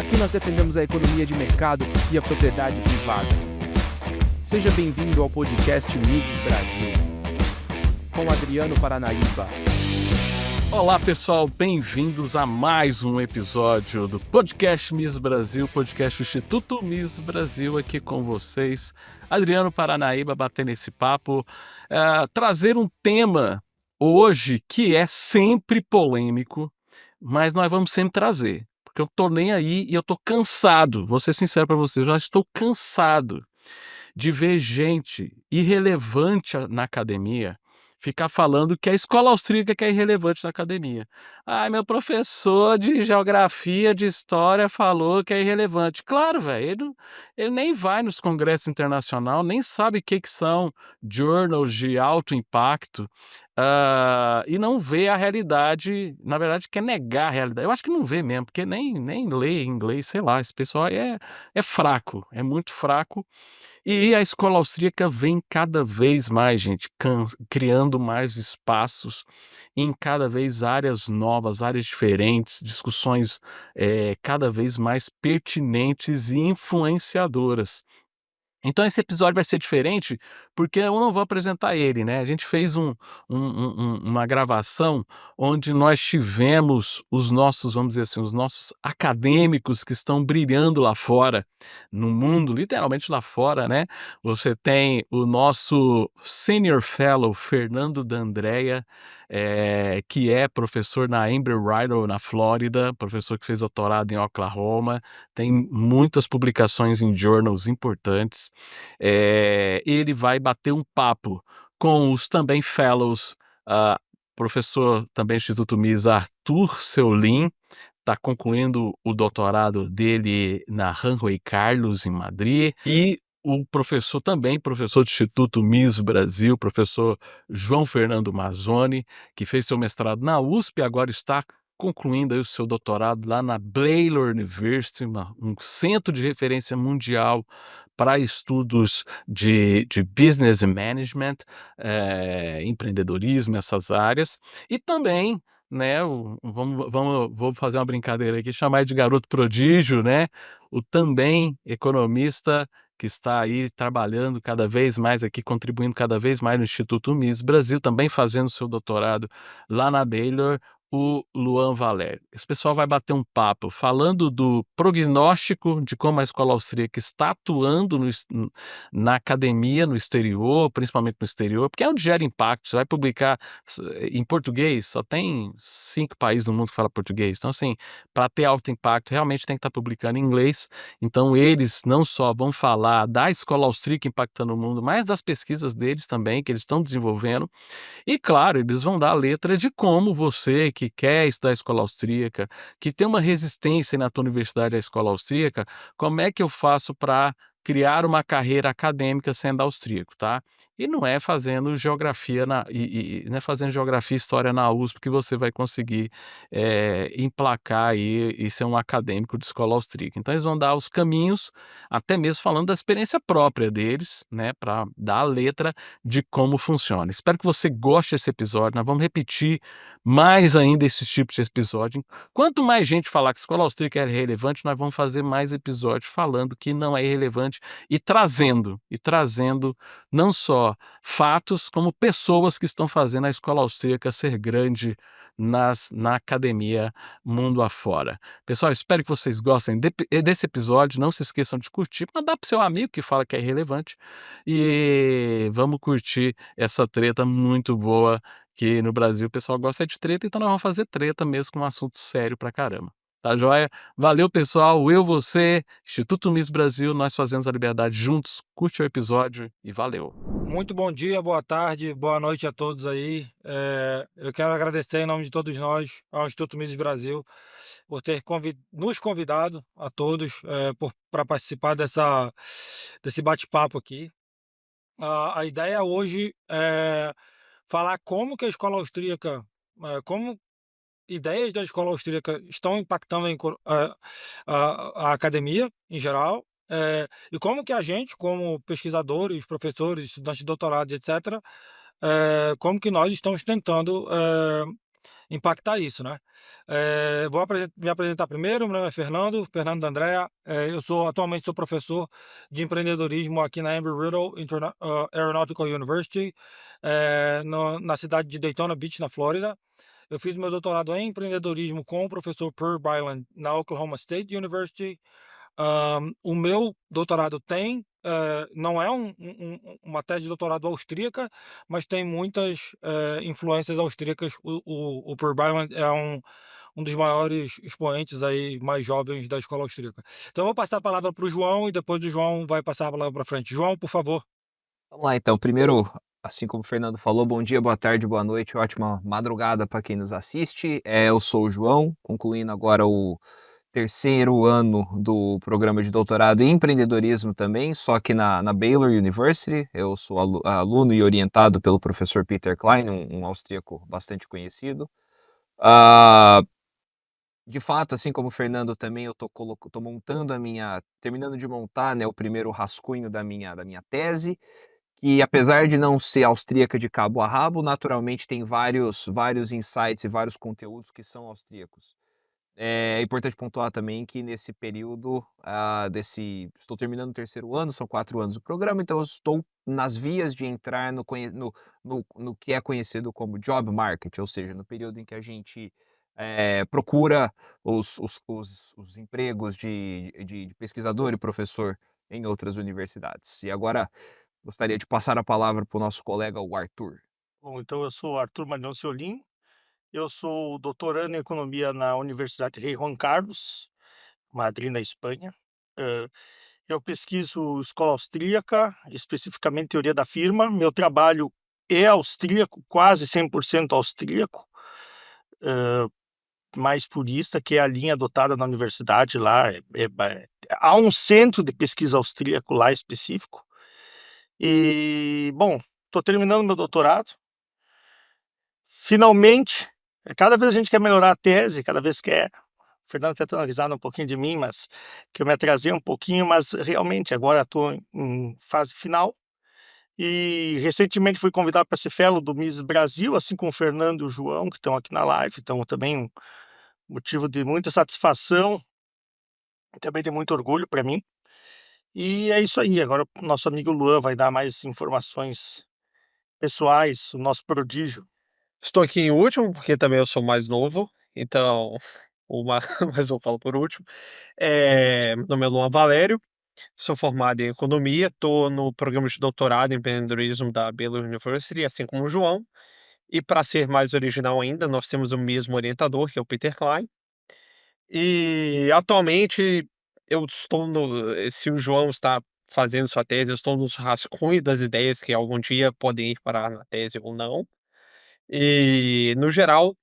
Aqui nós defendemos a economia de mercado e a propriedade privada. Seja bem-vindo ao podcast Mises Brasil, com Adriano Paranaíba. Olá pessoal, bem-vindos a mais um episódio do podcast Mises Brasil, podcast do Instituto Mises Brasil, aqui com vocês. Adriano Paranaíba batendo esse papo, trazer um tema hoje que é sempre polêmico, mas nós vamos sempre trazer, porque eu tô nem aí e eu tô cansado, vou ser sincero para vocês, eu já estou cansado de ver gente irrelevante na academia ficar falando que a escola austríaca que é irrelevante na academia. Ah, meu professor de geografia, de história falou que é irrelevante. Claro, velho, ele nem vai nos congressos internacionais, nem sabe o que são journals de alto impacto, e não vê a realidade, na verdade quer negar a realidade. Eu acho que não vê mesmo, porque nem lê inglês, sei lá, esse pessoal aí é fraco, é muito fraco. E a escola austríaca vem cada vez mais, gente, criando mais espaços em cada vez áreas novas, áreas diferentes, discussões cada vez mais pertinentes e influenciadoras. Então esse episódio vai ser diferente, porque eu não vou apresentar ele, né, a gente fez uma gravação onde nós tivemos os nossos, vamos dizer assim, os nossos acadêmicos que estão brilhando lá fora, no mundo, literalmente lá fora, né. Você tem o nosso Senior Fellow Fernando D'Andrea, que é professor na Embry-Riddle na Flórida, professor que fez doutorado em Oklahoma, tem muitas publicações em journals importantes. Ele vai bater um papo com os também fellows, professor também do Instituto Mises Arthur Seulin, está concluindo o doutorado dele na Rui Carlos em Madrid, e o professor também, professor do Instituto Mises Brasil, professor João Fernando Mazzoni, que fez seu mestrado na USP e agora está concluindo aí o seu doutorado lá na Baylor University, um centro de referência mundial para estudos de business management, empreendedorismo, essas áreas. E também, né, vou fazer uma brincadeira aqui, chamar ele de garoto prodígio, né, o também economista que está aí trabalhando cada vez mais aqui, contribuindo cada vez mais no Instituto Mises Brasil, também fazendo seu doutorado lá na Baylor, o Luan Valério. Esse pessoal vai bater um papo falando do prognóstico de como a escola austríaca está atuando na academia, no exterior, principalmente no exterior, porque é onde gera impacto. Você vai publicar em português, só tem 5 países no mundo que falam português. Então, assim, para ter alto impacto, realmente tem que estar publicando em inglês. Então, eles não só vão falar da escola austríaca impactando o mundo, mas das pesquisas deles também, que eles estão desenvolvendo. E claro, eles vão dar a letra de como você que quer estudar a escola austríaca, que tem uma resistência na tua universidade à escola austríaca, como é que eu faço para criar uma carreira acadêmica sendo austríaco, tá? E não é fazendo geografia não é fazendo geografia e história na USP que você vai conseguir emplacar aí e ser um acadêmico de escola austríaca. Então eles vão dar os caminhos, até mesmo falando da experiência própria deles, né, para dar a letra de como funciona. Espero que você goste desse episódio, nós vamos repetir mais ainda esse tipo de episódio. Quanto mais gente falar que a escola austríaca é irrelevante, nós vamos fazer mais episódios falando que não é irrelevante e trazendo não só fatos, como pessoas que estão fazendo a escola austríaca ser grande na academia mundo afora. Pessoal, espero que vocês gostem desse episódio, não se esqueçam de curtir, mandar para o seu amigo que fala que é irrelevante, e vamos curtir essa treta muito boa, que no Brasil o pessoal gosta de treta, então nós vamos fazer treta mesmo com um assunto sério pra caramba. Tá joia? Valeu, pessoal. Eu, você, Instituto Mises Brasil, nós fazemos a liberdade juntos. Curte o episódio e valeu. Muito bom dia, boa tarde, boa noite a todos aí. Eu quero agradecer em nome de todos nós ao Instituto Mises Brasil por ter nos convidado a todos para participar desse bate-papo aqui. A ideia hoje é falar como que a escola austríaca, como ideias da escola austríaca estão impactando a academia em geral, e como que a gente, como pesquisadores, professores, estudantes de doutorado, etc., como que nós estamos tentando impactar isso, né? Vou me apresentar primeiro. Meu nome é Fernando D'Andrea. Atualmente sou professor de empreendedorismo aqui na Embry-Riddle Aeronautical University, na cidade de Daytona Beach, na Flórida. Eu fiz meu doutorado em empreendedorismo com o professor Per Byland na Oklahoma State University. O meu doutorado não é uma tese de doutorado austríaca, mas tem muitas influências austríacas. O Per Byland é um dos maiores expoentes aí mais jovens da escola austríaca. Então eu vou passar a palavra para o João e depois o João vai passar a palavra para frente. João, por favor. Vamos lá então, primeiro, assim como o Fernando falou, bom dia, boa tarde, boa noite, ótima madrugada para quem nos assiste. Eu sou o João, concluindo agora o terceiro ano do programa de doutorado em empreendedorismo também, só que na Baylor University. Eu sou aluno e orientado pelo professor Peter Klein, um austríaco bastante conhecido. De fato, assim como o Fernando também, eu tô montando terminando de montar, né, o primeiro rascunho da minha tese, que apesar de não ser austríaca de cabo a rabo, naturalmente tem vários insights e vários conteúdos que são austríacos. É importante pontuar também que nesse período, estou terminando o terceiro ano, são 4 anos do programa, então eu estou nas vias de entrar no que é conhecido como job market, ou seja, no período em que a gente procura os empregos de pesquisador e professor em outras universidades. E agora gostaria de passar a palavra para o nosso colega, o Arthur. Bom, então eu sou Arthur Manionciolin, eu sou doutorando em economia na Universidade Rei Juan Carlos, Madrid, na Espanha. Eu pesquiso escola austríaca, especificamente teoria da firma. Meu trabalho é austríaco, quase 100% austríaco, mais purista, que é a linha adotada na universidade lá. Há um centro de pesquisa austríaco lá específico. E, bom, estou terminando meu doutorado. Finalmente, cada vez a gente quer melhorar a tese, cada vez quer. O Fernando está tentando risada um pouquinho de mim, mas que eu me atrasei um pouquinho, mas realmente agora estou em fase final. E recentemente fui convidado para ser fellow do Miss Brasil, assim como o Fernando e o João, que estão aqui na live. Então, também um motivo de muita satisfação e também de muito orgulho para mim. E é isso aí. Agora o nosso amigo Luan vai dar mais informações pessoais, o nosso prodígio. Estou aqui em último, porque também eu sou mais novo, então mas eu falo por último. Meu nome é Luan Valério, sou formado em economia, estou no programa de doutorado em empreendedorismo da Baylor University, assim como o João. E para ser mais original ainda, nós temos o mesmo orientador, que é o Peter Klein. E atualmente eu estou se o João está fazendo sua tese, eu estou nos rascunhos das ideias que algum dia podem ir parar na tese ou não. E, no geral,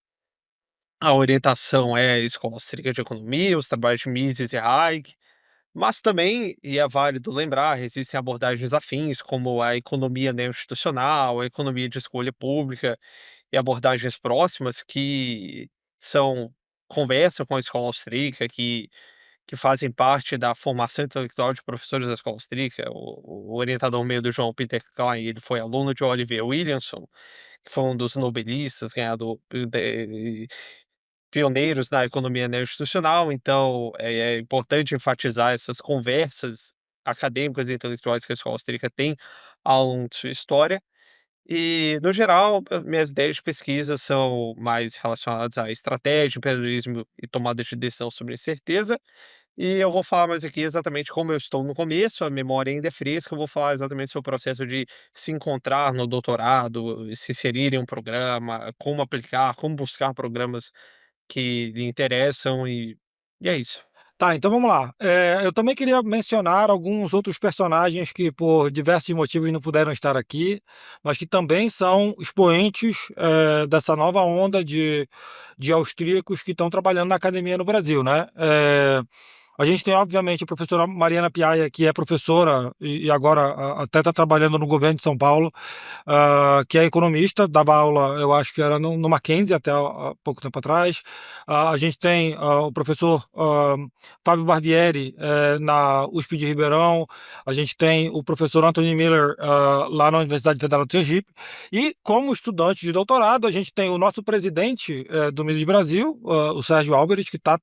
a orientação é escola austríaca de economia, os trabalhos de Mises e Hayek, mas também, e é válido lembrar, existem abordagens afins, como a economia neo-institucional, a economia de escolha pública e abordagens próximas que são conversam com a escola austríaca, que fazem parte da formação intelectual de professores da escola austríaca. O orientador meu do João Peter Klein, ele foi aluno de Oliver Williamson, que foi um dos nobelistas, ganhador pioneiros na economia neo-institucional. Então é importante enfatizar essas conversas acadêmicas e intelectuais que a escola austríaca tem ao longo de sua história. E, no geral, minhas ideias de pesquisa são mais relacionadas à estratégia, empreendedorismo e tomada de decisão sobre incerteza. E eu vou falar mais aqui exatamente como eu estou no começo, a memória ainda é fresca, eu vou falar exatamente sobre o processo de se encontrar no doutorado, se inserir em um programa, como aplicar, como buscar programas que lhe interessam e é isso. Tá, então vamos lá. Eu também queria mencionar alguns outros personagens que, por diversos motivos, não puderam estar aqui, mas que também são expoentes dessa nova onda de austríacos que estão trabalhando na academia no Brasil, né? A gente tem, obviamente, a professora Mariana Piaia, que é professora e agora até está trabalhando no governo de São Paulo, que é economista, dava aula, eu acho que era no Mackenzie até há pouco tempo atrás. A gente tem o professor Fábio Barbieri na USP de Ribeirão. A gente tem o professor Anthony Miller lá na Universidade Federal do Sergipe. E como estudante de doutorado, a gente tem o nosso presidente do Mises Brasil, o Sérgio Álvares, que está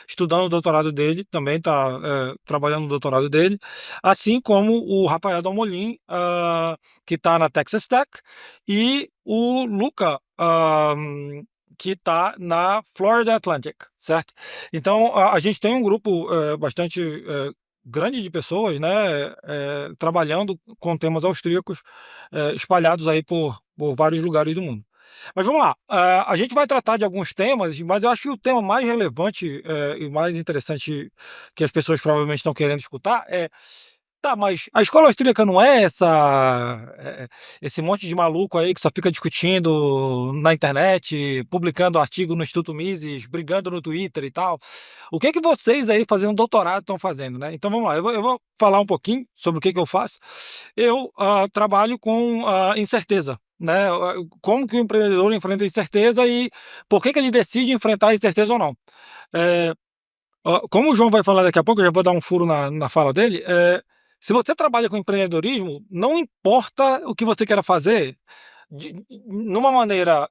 estudando o doutorado dele, também está trabalhando no doutorado dele, assim como o Rafael Dalmolin, que está na Texas Tech, e o Luca, que está na Florida Atlantic, certo? Então, a gente tem um grupo bastante grande de pessoas, né, trabalhando com temas austríacos, espalhados aí por vários lugares do mundo. Mas vamos lá, a gente vai tratar de alguns temas, mas eu acho que o tema mais relevante e mais interessante que as pessoas provavelmente estão querendo escutar tá, mas a escola austríaca não é esse monte de maluco aí que só fica discutindo na internet, publicando artigo no Instituto Mises, brigando no Twitter e tal. O que que vocês aí fazendo doutorado estão fazendo, né? Então vamos lá, eu vou falar um pouquinho sobre o que que eu faço. Eu trabalho com incerteza, né? Como que o empreendedor enfrenta a incerteza e por que que ele decide enfrentar a incerteza ou não. Como o João vai falar daqui a pouco, eu já vou dar um furo na fala dele. Se você trabalha com empreendedorismo, não importa o que você queira fazer, numa maneira,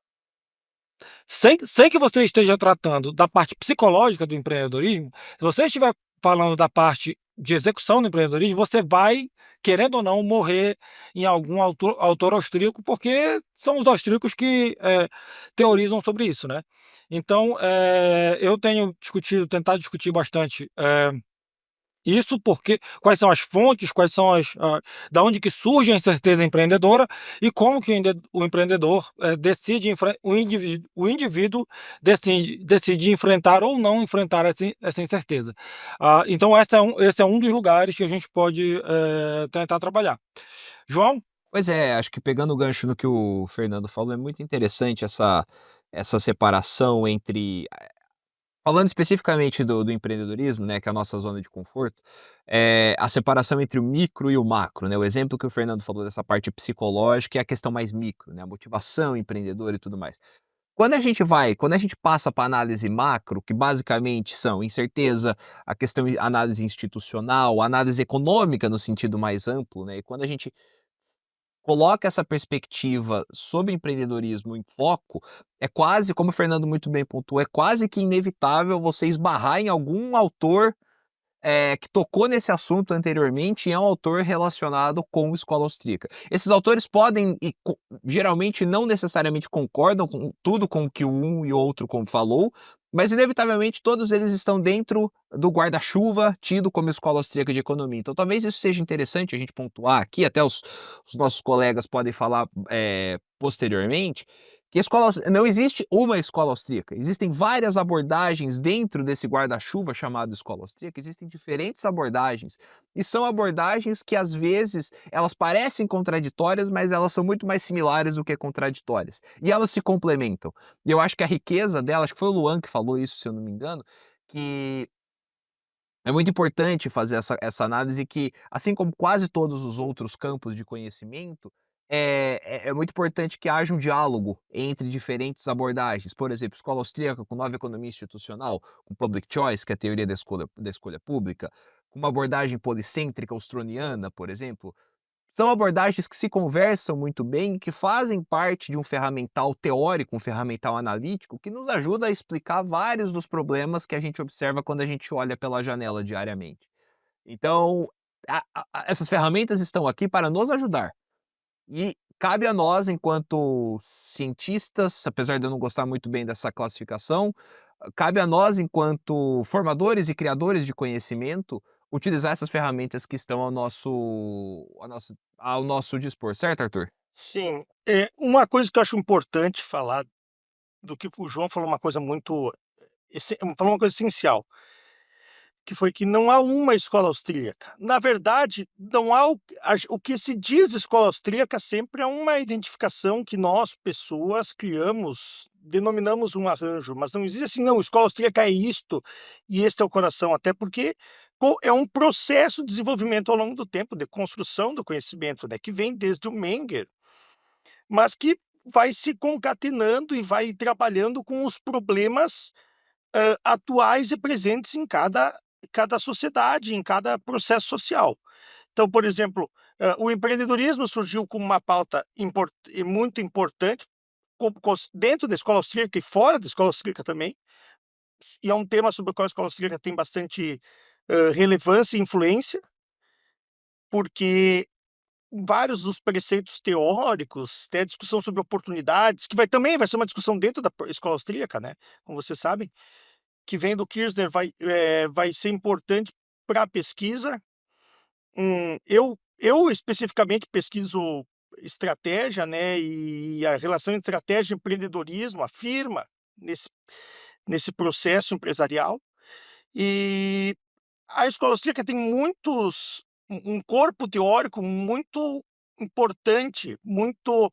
sem que você esteja tratando da parte psicológica do empreendedorismo, se você estiver falando da parte de execução do empreendedorismo, você vai, querendo ou não, morrer em algum autor austríaco, porque são os austríacos que teorizam sobre isso, né? Então, eu tenho tentado discutir bastante isso porque quais são as fontes, quais são da onde que surge a incerteza empreendedora e como que o empreendedor decide, o indivíduo decide enfrentar ou não enfrentar essa incerteza. Então esse é um dos lugares que a gente pode tentar trabalhar. João? Pois é, acho que pegando o gancho no que o Fernando falou, é muito interessante essa separação entre falando especificamente do empreendedorismo, né, que é a nossa zona de conforto, a separação entre o micro e o macro, né, o exemplo que o Fernando falou dessa parte psicológica é a questão mais micro, né, a motivação empreendedora e tudo mais. Quando a gente passa para análise macro, que basicamente são incerteza, a questão análise institucional, análise econômica no sentido mais amplo, né, e quando a gente coloca essa perspectiva sobre empreendedorismo em foco, é quase, como o Fernando muito bem pontuou, é quase que inevitável você esbarrar em algum autor que tocou nesse assunto anteriormente e é um autor relacionado com escola austríaca. Esses autores podem e geralmente não necessariamente concordam com tudo com o que um e outro falou, mas inevitavelmente todos eles estão dentro do guarda-chuva tido como escola austríaca de economia. Então talvez isso seja interessante a gente pontuar aqui, até os nossos colegas podem falar posteriormente, que não existe uma escola austríaca, existem várias abordagens dentro desse guarda-chuva chamado escola austríaca, existem diferentes abordagens, e são abordagens que às vezes elas parecem contraditórias, mas elas são muito mais similares do que contraditórias, e elas se complementam. E eu acho que a riqueza delas, acho que foi o Luan que falou isso, se eu não me engano, que é muito importante fazer essa análise que, assim como quase todos os outros campos de conhecimento, é muito importante que haja um diálogo entre diferentes abordagens. Por exemplo, escola austríaca com nova economia institucional, com public choice, que é a teoria da escolha pública, com uma abordagem policêntrica austroniana, por exemplo, são abordagens que se conversam muito bem e que fazem parte de um ferramental teórico, um ferramental analítico, que nos ajuda a explicar vários dos problemas que a gente observa quando a gente olha pela janela diariamente. Então, essas ferramentas estão aqui para nos ajudar. E cabe a nós, enquanto cientistas, apesar de eu não gostar muito bem dessa classificação, cabe a nós, enquanto formadores e criadores de conhecimento, utilizar essas ferramentas que estão ao nosso dispor, certo, Arthur? Sim, uma coisa que eu acho importante falar, do que o João falou, uma coisa muito falou uma coisa essencial, que foi que não há uma escola austríaca. Na verdade, não há o que se diz escola austríaca sempre é uma identificação que nós, pessoas, criamos denominamos um arranjo, mas não existe assim, não, escola austríaca é isto e este é o coração, até porque é um processo de desenvolvimento ao longo do tempo, de construção do conhecimento, né, que vem desde o Menger, mas que vai se concatenando e vai trabalhando com os problemas atuais e presentes em cada sociedade, em cada processo social. Então, por exemplo, o empreendedorismo surgiu como uma pauta muito importante dentro da escola austríaca e fora da escola austríaca também, e é um tema sobre o qual a escola austríaca tem bastante relevância e influência, porque vários dos preceitos teóricos, tem a discussão sobre oportunidades, que também vai ser uma discussão dentro da escola austríaca, né, como vocês sabem, que vem do Kirchner, vai ser importante para a pesquisa. Eu especificamente pesquiso estratégia, né, e a relação entre estratégia e empreendedorismo, a firma nesse processo empresarial. E a escola austríaca tem um corpo teórico muito importante, muito,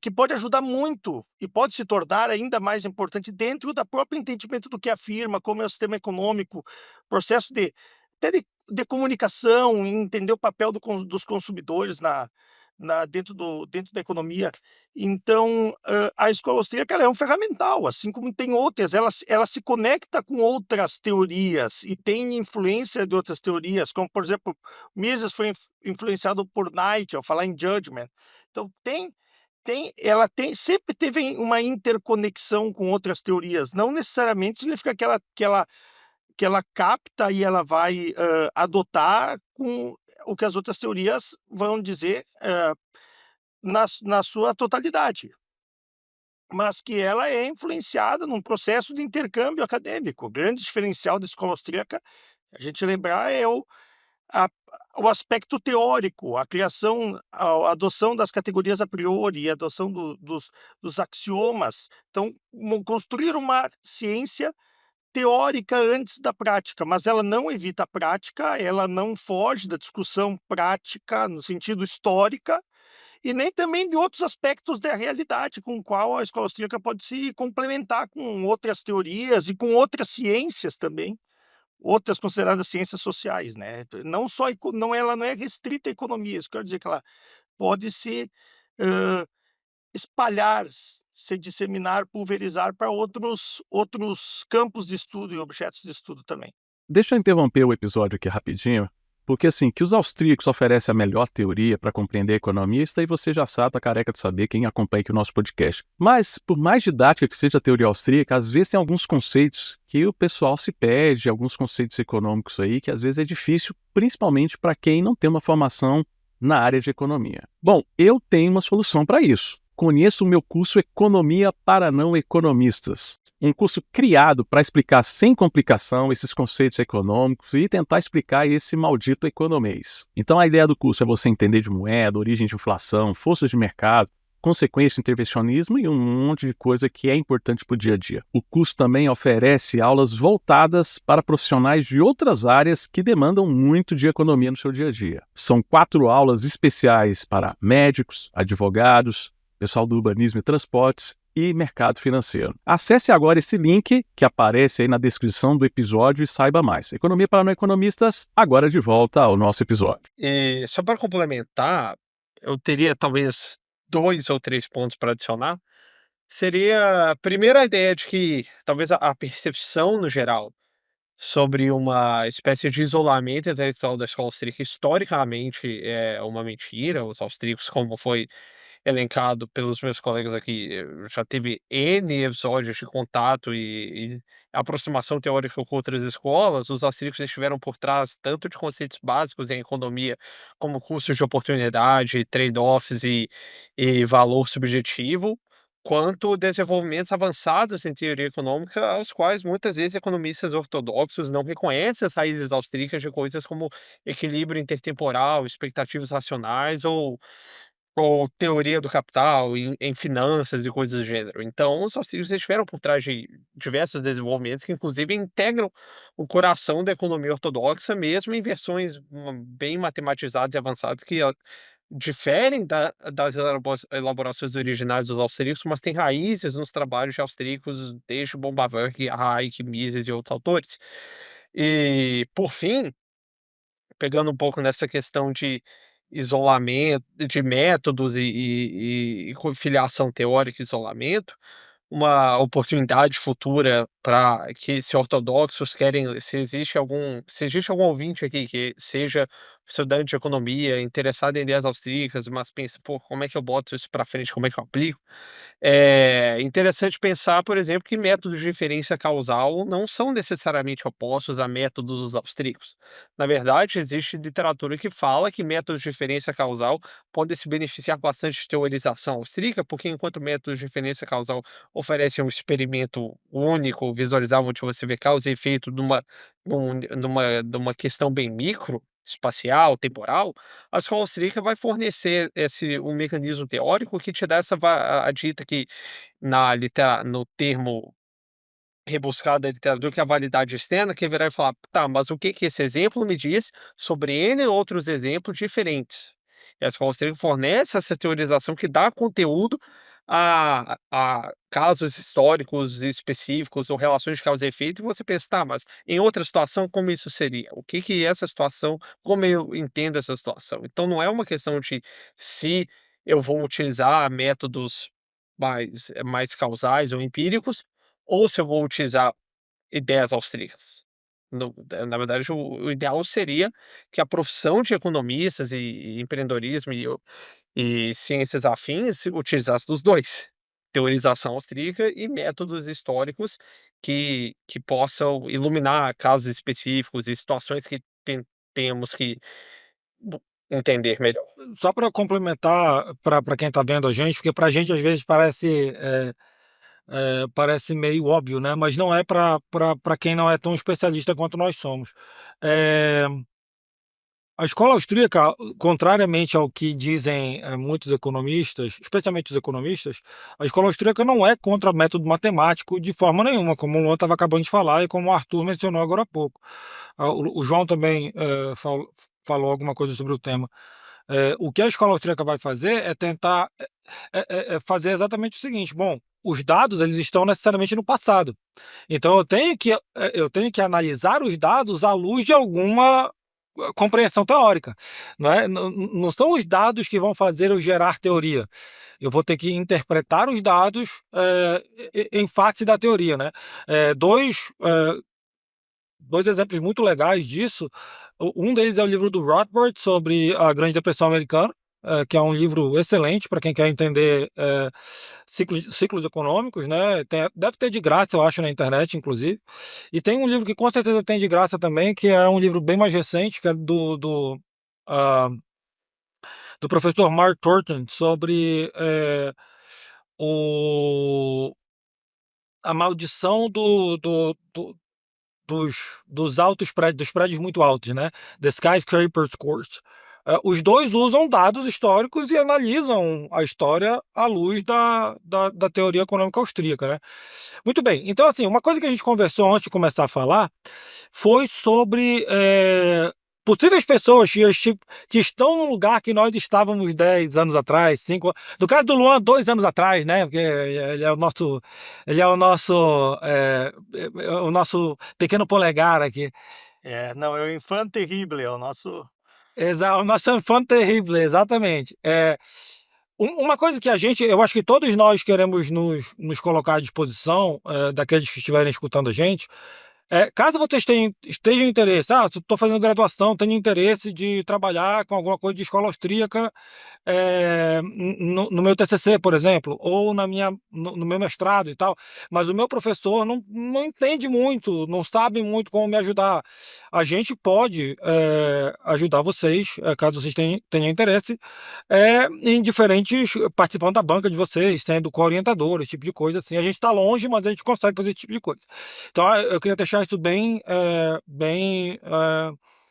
que pode ajudar muito e pode se tornar ainda mais importante dentro da próprio entendimento do que é a firma, como é o sistema econômico, processo até de comunicação, entender o papel dos consumidores dentro da economia. Então, a escola austríaca ela é um ferramental, assim como tem outras, ela se conecta com outras teorias e tem influência de outras teorias, como, por exemplo, Mises foi influenciado por Nietzsche, ao falar em judgment. Então, sempre teve uma interconexão com outras teorias, não necessariamente significa que ela capta e ela vai, adotar com o que as outras teorias vão dizer, na sua totalidade, mas que ela é influenciada num processo de intercâmbio acadêmico. O grande diferencial da escola austríaca, a gente lembrar, é a o aspecto teórico, a criação, a adoção das categorias a priori, a adoção dos axiomas. Então, construir uma ciência teórica antes da prática, mas ela não evita a prática, ela não foge da discussão prática no sentido histórica, e nem também de outros aspectos da realidade com o qual a escola austríaca pode se complementar com outras teorias e com outras ciências também, outras consideradas ciências sociais, né. Não só ela não é restrita à economia, isso quer dizer que ela pode se, hã, espalhar, se disseminar, pulverizar para outros campos de estudo e objetos de estudo também. Deixa eu interromper o episódio aqui rapidinho, porque assim, que os austríacos oferecem a melhor teoria para compreender a economia, isso aí você já sabe, tá careca de saber quem acompanha aqui o nosso podcast. Mas, por mais didática que seja a teoria austríaca, às vezes tem alguns conceitos que o pessoal se perde, alguns conceitos econômicos aí, que às vezes é difícil, principalmente para quem não tem uma formação na área de economia. Bom, eu tenho uma solução para isso. Conheço o meu curso Economia para Não Economistas. Um curso criado para explicar sem complicação esses conceitos econômicos e tentar explicar esse maldito economês. Então a ideia do curso é você entender de moeda, origem de inflação, forças de mercado, consequências do intervencionismo e um monte de coisa que é importante para o dia a dia. O curso também oferece aulas voltadas para profissionais de outras áreas que demandam muito de economia no seu dia a dia. São 4 aulas especiais para médicos, advogados, pessoal do urbanismo e transportes e mercado financeiro. Acesse agora esse link que aparece aí na descrição do episódio e saiba mais. Economia para Não Economistas, agora de volta ao nosso episódio. E só para complementar, eu teria talvez 2 ou 3 pontos para adicionar. Seria, primeiro, a ideia de que talvez a percepção no geral sobre uma espécie de isolamento intelectual da escola austríaca historicamente é uma mentira. Os austríacos, como foi elencado pelos meus colegas aqui, já teve N episódios de contato e aproximação teórica com outras escolas. Os austríacos estiveram por trás tanto de conceitos básicos em economia, como custos de oportunidade, trade-offs e valor subjetivo, quanto desenvolvimentos avançados em teoria econômica, aos quais muitas vezes economistas ortodoxos não reconhecem as raízes austríacas de coisas como equilíbrio intertemporal, expectativas racionais ou teoria do capital em finanças e coisas do gênero. Então, os austríacos estiveram por trás de diversos desenvolvimentos que, inclusive, integram o coração da economia ortodoxa, mesmo em versões bem matematizadas e avançadas, que diferem das elaborações originais dos austríacos, mas têm raízes nos trabalhos de austríacos desde Bombaverk, Hayek, Mises e outros autores. E, por fim, pegando um pouco nessa questão de isolamento, de métodos e filiação teórica e isolamento, uma oportunidade futura para que se ortodoxos querem, se existe algum ouvinte aqui que seja estudante de economia, interessado em ideias austríacas, mas pensa: "Pô, como é que eu boto isso para frente, como é que eu aplico?". É interessante pensar, por exemplo, que métodos de inferência causal não são necessariamente opostos a métodos dos austríacos. Na verdade, existe literatura que fala que métodos de inferência causal podem se beneficiar bastante de teorização austríaca, porque enquanto métodos de inferência causal oferecem um experimento único, visualizável, onde você vê causa e efeito numa questão bem micro, espacial, temporal, a escola austríaca vai fornecer um mecanismo teórico que te dá a dita que no termo rebuscado da literatura, que é a validade externa, que é virar e falar: "Tá, mas o que que esse exemplo me diz sobre N outros exemplos diferentes?". E a escola austríaca fornece essa teorização que dá conteúdo a casos históricos específicos ou relações de causa e efeito, e você pensa: "Tá, mas em outra situação como isso seria? O que que essa situação, como eu entendo essa situação?". Então não é uma questão de se eu vou utilizar métodos mais causais ou empíricos, ou se eu vou utilizar ideias austríacas. Na verdade, o ideal seria que a profissão de economistas e empreendedorismo e ciências afins utilizasse dos 2, teorização austríaca e métodos históricos que possam iluminar casos específicos e situações que temos que bu entender melhor. Só para complementar para quem está vendo a gente, porque para a gente às vezes parece meio óbvio, né, mas não é para quem não é tão especialista quanto nós somos. Eh, a escola austríaca, contrariamente ao que dizem, muitos economistas, especialmente os economistas, a escola austríaca não é contra método matemático de forma nenhuma, como o Luan estava acabando de falar e como o Arthur mencionou agora há pouco. O João também, falou alguma coisa sobre o tema. O que a escola austríaca vai fazer é tentar fazer exatamente o seguinte: bom, os dados eles estão necessariamente no passado, então eu tenho que analisar os dados à luz de alguma compreensão teórica, né? Não são os dados que vão fazer eu gerar teoria. Eu vou ter que interpretar os dados em face da teoria, né? Dois exemplos muito legais disso. Um deles é o livro do Rothbard sobre a Grande Depressão Americana, que é um livro excelente para quem quer entender ciclos econômicos, né? Deve ter de graça, eu acho, na internet, inclusive. E tem um livro que com certeza tem de graça também, que é um livro bem mais recente, que é ah, do professor Mark Thornton, sobre o, a maldição dos prédios muito altos, né? The Skyscraper's Curse. Os dois usam dados históricos e analisam a história à luz da teoria econômica austríaca, né? Muito bem, então assim, uma coisa que a gente conversou antes de começar a falar foi sobre possíveis pessoas que estão no lugar que nós estávamos 10 anos atrás, 5. No caso do Luan, 2 anos atrás, né? Porque ele é o nosso pequeno polegar aqui. Não, é o Enfant Terrible, é o nosso. O nosso enfant terrible, exatamente. Uma coisa que eu acho que todos nós queremos nos colocar à disposição, daqueles que estiverem escutando a gente, caso vocês estejam interesse, estou fazendo graduação, tenho interesse de trabalhar com alguma coisa de escola austríaca, no meu TCC, por exemplo, ou no meu mestrado e tal, mas o meu professor não entende muito, não sabe muito como me ajudar. A gente pode ajudar vocês, caso vocês tenham interesse, em diferentes, participando da banca de vocês, sendo co-orientador, esse tipo de coisa assim. A gente está longe, mas a gente consegue fazer esse tipo de coisa. Então, eu queria deixar isso bem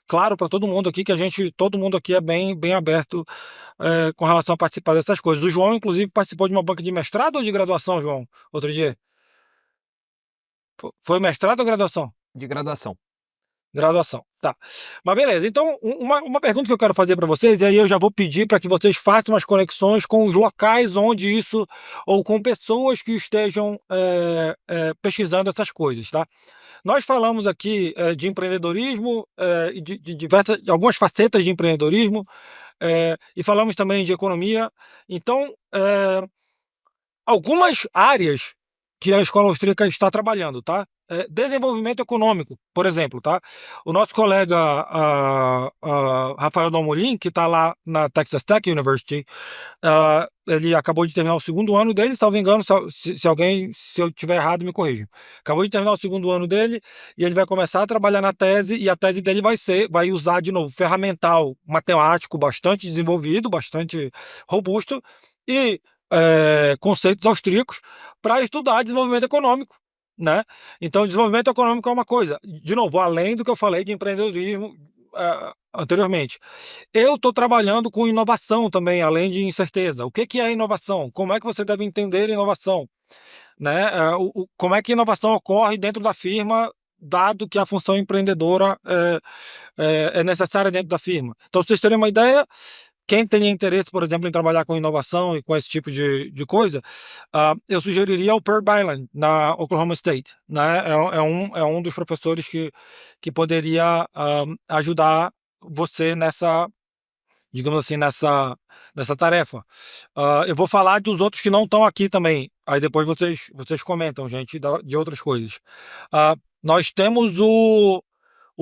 claro para todo mundo aqui, que todo mundo aqui é bem aberto com relação a participar dessas coisas. O João, inclusive, participou de uma banca de mestrado ou de graduação, João? Outro dia? Foi mestrado ou graduação? De graduação. Graduação, tá. Mas beleza, então uma pergunta que eu quero fazer para vocês, e aí eu já vou pedir para que vocês façam as conexões com os locais onde isso, ou com pessoas que estejam pesquisando essas coisas, tá? Nós falamos aqui de empreendedorismo e de diversas, de algumas facetas de empreendedorismo, e falamos também de economia. Então, algumas áreas que a escola austríaca está trabalhando, tá? Desenvolvimento econômico, por exemplo, tá? O nosso colega Rafael Dalmolin, que está lá na Texas Tech University, ele acabou de terminar o segundo ano dele, salvo engano, se eu estiver errado, me corrija. Acabou de terminar o segundo ano dele e ele vai começar a trabalhar na tese, e a tese dele vai usar de novo ferramental matemático bastante desenvolvido, bastante robusto, e conceitos austríacos para estudar desenvolvimento econômico, né? Então, desenvolvimento econômico é uma coisa, de novo, além do que eu falei de empreendedorismo anteriormente. Eu estou trabalhando com inovação também, além de incerteza. O que que é inovação? Como é que você deve entender inovação? Né? Como é que a inovação ocorre dentro da firma, dado que a função empreendedora é necessária dentro da firma. Então, pra vocês terem uma ideia, quem tem interesse, por exemplo, em trabalhar com inovação e com esse tipo de coisa, eu sugeriria o Per Byland, na Oklahoma State. Né? É um dos professores que poderia ajudar você nessa, digamos assim, nessa tarefa. Eu vou falar dos outros que não estão aqui também. Aí depois vocês comentam, gente, de outras coisas. Nós temos o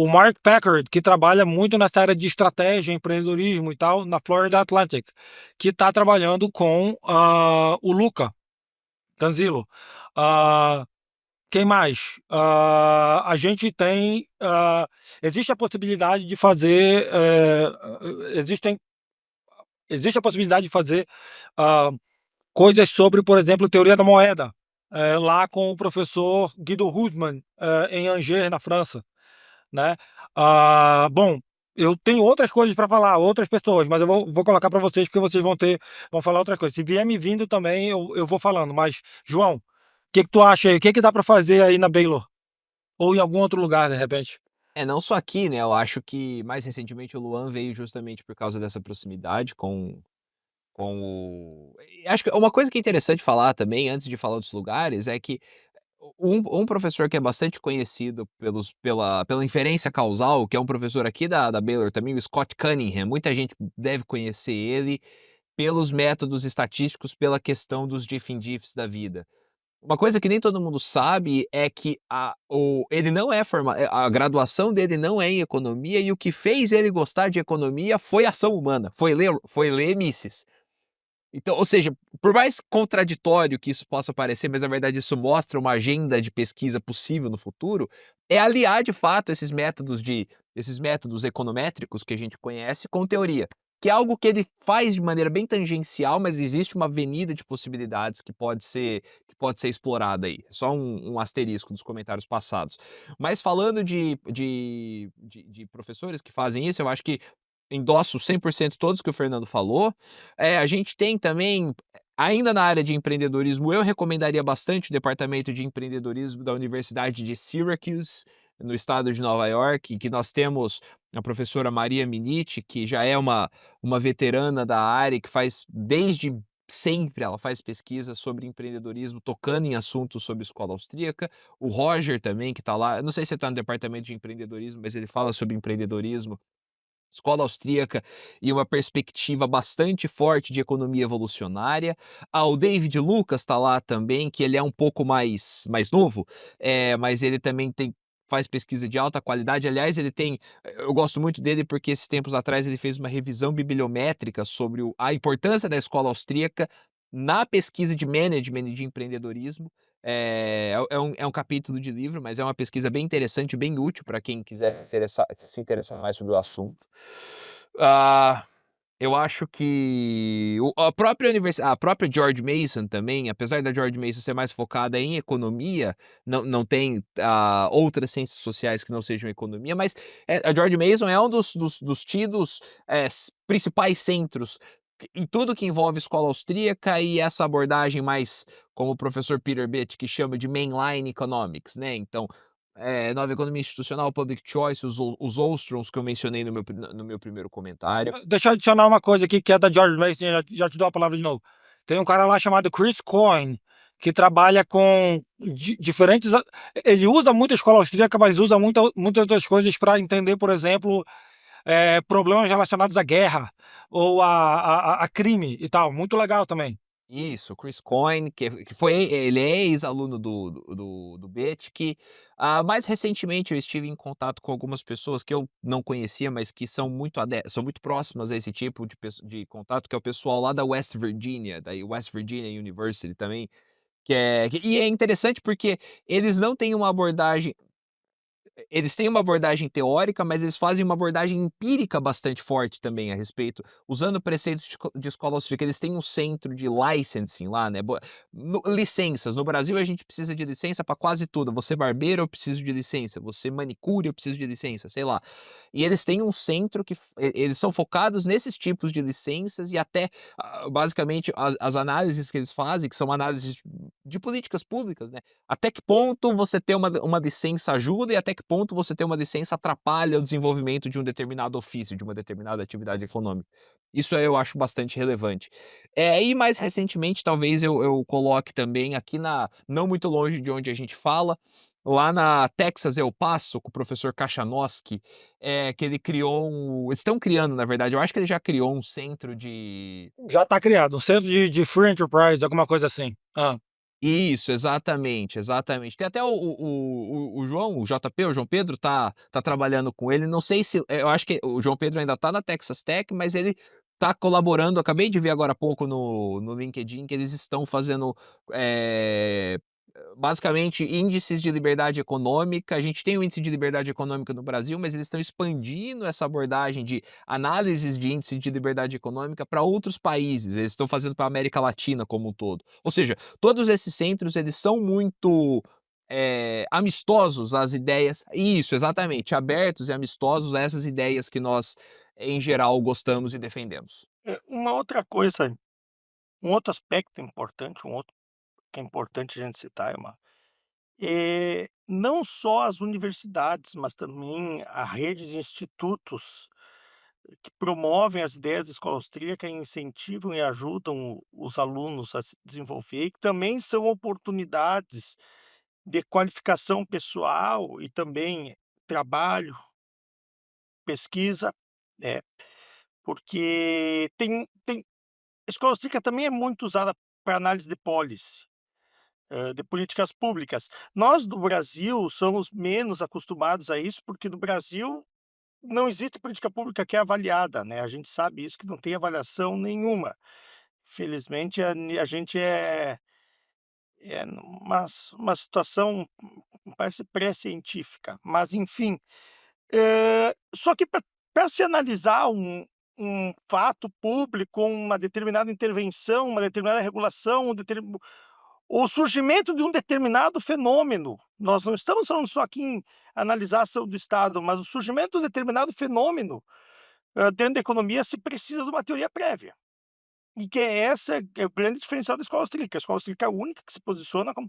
Mark Packard, que trabalha muito nessa área de estratégia, empreendedorismo e tal, na Florida Atlantic, que está trabalhando com o Luca Tanzilo. Quem mais? A gente tem. Existe a possibilidade de fazer. Existe a possibilidade de fazer coisas sobre, por exemplo, teoria da moeda, lá com o professor Guido Husman, em Angers, na França. Né? Bom, eu tenho outras coisas para falar, outras pessoas, mas eu vou colocar para vocês, porque vocês vão falar outras coisas. Se vier me vindo também, eu vou falando. Mas, João, o que tu acha aí? O que dá para fazer aí na Baylor? Ou em algum outro lugar, de repente? Não só aqui, né, eu acho que mais recentemente o Luan veio justamente por causa dessa proximidade com o e acho que uma coisa que é interessante falar também, antes de falar dos lugares, é que um professor que é bastante conhecido pela inferência causal, que é um professor aqui da Baylor também, o Scott Cunningham, muita gente deve conhecer ele pelos métodos estatísticos, pela questão dos diff-in-diffs da vida. Uma coisa que nem todo mundo sabe é que ele não é a graduação dele não é em economia, e o que fez ele gostar de economia foi ação humana, foi ler Mises. Então, ou seja, por mais contraditório que isso possa parecer, mas na verdade isso mostra uma agenda de pesquisa possível no futuro, é aliar de fato esses métodos econométricos que a gente conhece com teoria, que é algo que ele faz de maneira bem tangencial, mas existe uma avenida de possibilidades que pode ser explorada aí. Só um asterisco dos comentários passados. Mas falando de professores que fazem isso, eu acho que endosso 100% todos que o Fernando falou. A gente tem também, ainda na área de empreendedorismo, eu recomendaria bastante o departamento de empreendedorismo da Universidade de Syracuse, no estado de Nova York, que nós temos a professora Maria Minichi, que já é uma veterana da área, que faz desde sempre, ela faz pesquisas sobre empreendedorismo, tocando em assuntos sobre escola austríaca. O Roger também, que está lá, eu não sei se está no departamento de empreendedorismo, mas ele fala sobre empreendedorismo, escola austríaca e uma perspectiva bastante forte de economia evolucionária. O David Lucas está lá também, que ele é um pouco mais novo, mas ele também faz pesquisa de alta qualidade. Aliás, eu gosto muito dele porque esses tempos atrás ele fez uma revisão bibliométrica sobre a importância da escola austríaca na pesquisa de management e de empreendedorismo. É um capítulo de livro, mas é uma pesquisa bem interessante, bem útil para quem quiser se interessar mais sobre o assunto. Eu acho que a própria George Mason também, apesar da George Mason ser mais focada em economia, não tem outras ciências sociais que não sejam economia, mas a George Mason é um dos tidos principais centros em tudo que envolve escola austríaca, e essa abordagem mais, como o professor Peter Bitt, que chama de mainline economics, né? Então, Nova economia institucional, public choice, os Ostroms que eu mencionei no meu primeiro comentário. Deixa eu adicionar uma coisa aqui que é da George Mason, já te dou a palavra de novo. Tem um cara lá chamado Chris Coyne, que trabalha com diferentes. Ele usa muito a escola austríaca, mas usa muitas outras coisas para entender, por exemplo, problemas relacionados à guerra ou a crime e tal. Muito legal também. Isso, Chris Coyne, que foi ele é ex-aluno do Bethke. Mais recentemente eu estive em contato com algumas pessoas que eu não conhecia, mas que são muito próximas a esse tipo de contato, que é o pessoal lá da West Virginia, da West Virginia University também, e é interessante porque eles não têm uma abordagem eles têm uma abordagem teórica, mas eles fazem uma abordagem empírica bastante forte também a respeito, usando preceitos de escola austríaca. Eles têm um centro de licensing lá, né, licenças. No Brasil a gente precisa de licença para quase tudo. Você é barbeiro, eu preciso de licença. Você é manicure, eu preciso de licença, sei lá. E eles têm um centro que eles são focados nesses tipos de licenças e até, basicamente as análises que eles fazem, que são análises de políticas públicas, né, até que ponto você ter uma licença ajuda e até que ponto você ter uma licença atrapalha o desenvolvimento de um determinado ofício, de uma determinada atividade econômica. Isso eu acho bastante relevante. E mais recentemente, talvez eu coloque também aqui não muito longe de onde a gente fala, lá na Texas El Paso, com o professor Kachanowski, que eles estão criando, na verdade, eu acho que ele já criou um centro de Já está criado, um centro de free enterprise, alguma coisa assim. Isso, exatamente, exatamente. Tem até o João, o JP, o João Pedro tá trabalhando com ele, não sei se eu acho que o João Pedro ainda tá na Texas Tech, mas ele tá colaborando, acabei de ver agora há pouco no LinkedIn que eles estão fazendo, eh, basicamente índices de liberdade econômica. A gente tem o índice de liberdade econômica no Brasil, mas eles estão expandindo essa abordagem de análises de índice de liberdade econômica para outros países, eles estão fazendo para a América Latina como um todo. Ou seja, todos esses centros eles são muito, amistosos às ideias isso, exatamente, abertos e amistosos a essas ideias que nós, em geral, gostamos e defendemos. Uma outra coisa, um outro aspecto importante, um outro que é importante a gente citar não só as universidades, mas também a redes de institutos que promovem as ideias da escola austríaca e incentivam e ajudam os alunos a se desenvolver, e que também são oportunidades de qualificação pessoal e também trabalho, pesquisa, né, porque a escola austríaca também é muito usada para análise de policy, de políticas públicas. Nós do Brasil somos menos acostumados a isso, porque no Brasil não existe política pública que é avaliada, né, a gente sabe isso, que não tem avaliação nenhuma. Felizmente a gente é numa situação, parece pré-científica, mas enfim. Só que para se analisar um fato público, uma determinada intervenção, uma determinada regulação, o surgimento de um determinado fenômeno, nós não estamos falando só aqui em analisar a ação do Estado, mas o surgimento de um determinado fenômeno, dentro da economia se precisa de uma teoria prévia. E que é o grande diferencial da escola austríaca. A escola austríaca é a única que se posiciona como: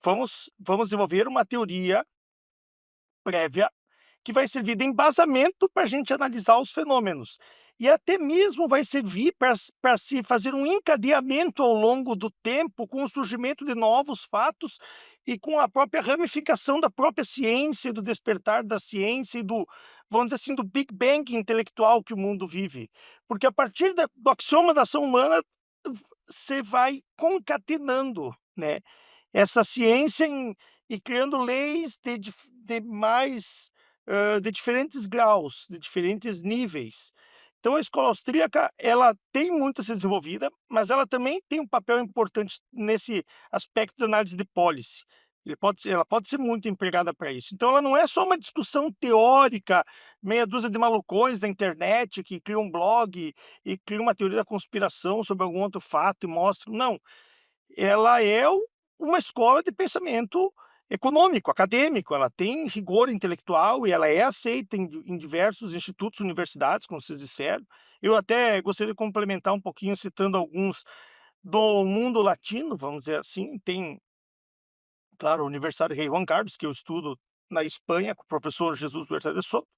vamos desenvolver uma teoria prévia que vai servir de embasamento para a gente analisar os fenômenos. E até mesmo vai servir para se fazer um encadeamento ao longo do tempo com o surgimento de novos fatos e com a própria ramificação da própria ciência, do despertar da ciência e vamos dizer assim, do Big Bang intelectual que o mundo vive. Porque a partir do axioma da ação humana, você vai concatenando, né, essa ciência e criando leis de diferentes graus, de diferentes níveis. Então a escola austríaca, ela tem muito a ser desenvolvida, mas ela também tem um papel importante nesse aspecto de análise de policy. Ela pode ser muito empregada para isso. Então ela não é só uma discussão teórica, meia dúzia de malucões da internet que criam um blog e criam uma teoria da conspiração sobre algum outro fato e mostram. Não, ela é uma escola de pensamento econômico, acadêmico, ela tem rigor intelectual e ela é aceita em diversos institutos, universidades, como vocês disseram. Eu até gostaria de complementar um pouquinho citando alguns do mundo latino, vamos dizer assim, Claro, a Universidade Rei Juan Carlos, que eu estudo na Espanha, com o professor Jesus Huerta de Soto.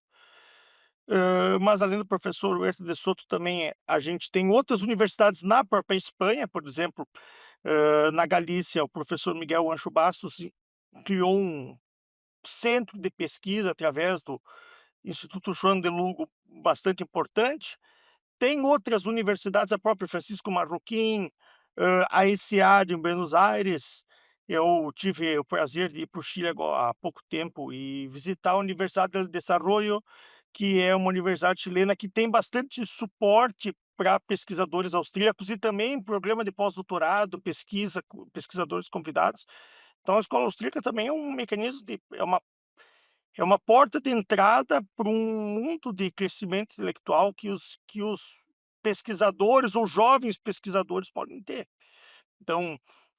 Mas além do professor Huerta de Soto também, a gente tem outras universidades na própria Espanha, por exemplo, na Galícia, o professor Miguel Ancho Bastos criou um centro de pesquisa através do Instituto Joan de Lugo bastante importante. Tem outras universidades, a própria Francisco Marroquim, a ESIAD em Buenos Aires. Eu tive o prazer de ir para o Chile há pouco tempo e visitar a Universidade del Desarrollo, que é uma universidade chilena que tem bastante suporte para pesquisadores austríacos e também programa de pós-doutorado, pesquisa, pesquisadores convidados. Então a escola austríaca também é um mecanismo é uma porta de entrada para um mundo de crescimento intelectual que os pesquisadores ou jovens pesquisadores podem ter. Então,